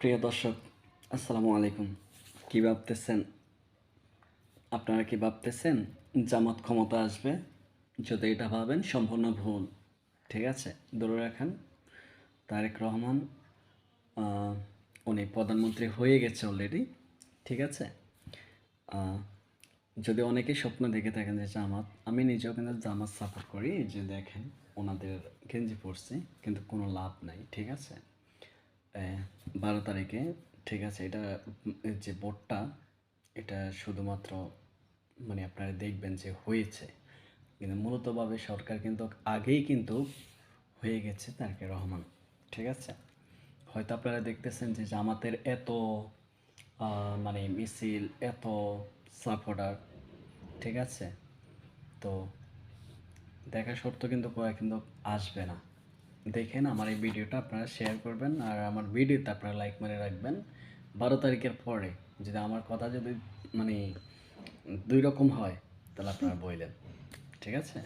প্রিয় দর্শক, আসসালামু আলাইকুম। কী ভাবতেছেন? আপনারা কি ভাবতেছেন জামাত ক্ষমতা আসবে? যদি এটা ভাবেন সম্পূর্ণ ভুল। ঠিক আছে? ধরে রাখেন তারেক রহমান আহ, উনি প্রধানমন্ত্রী হয়ে গেছে অলরেডি। ঠিক আছে? আহ, যদি অনেকেই স্বপ্ন দেখে থাকেন যে জামাত, আমি নিজেও কিন্তু জামাত সাপোর্ট করি। এই যে দেখেন ওনাদের গেঞ্জি পরছি, কিন্তু কোনো লাভ নাই। ঠিক আছে? 12 তারিখে, ঠিক আছে, এটা যে ভোটটা, এটা শুধুমাত্র মানে আপনারা দেখবেন যে হয়েছে, কিন্তু মূলতভাবে সরকার কিন্তু আগেই কিন্তু হয়ে গেছে তারেক রহমান। ঠিক আছে? হয়তো আপনারা দেখতেছেন যে জামাতের এত মানে মিছিল, এত সাপোর্টার। ঠিক আছে? তো দেখা সত্ত্বেও কিন্তু কয়েক কিন্তু আসবে না। দেখেন আমার এই ভিডিওটা আপনারা শেয়ার করবেন, আর আমার ভিডিওতে আপনারা লাইক মেরে রাখবেন। 12 তারিখের পরে যদি আমার কথা যদি মানে দুই রকম হয়, তাহলে আপনারা বললেন। ঠিক আছে?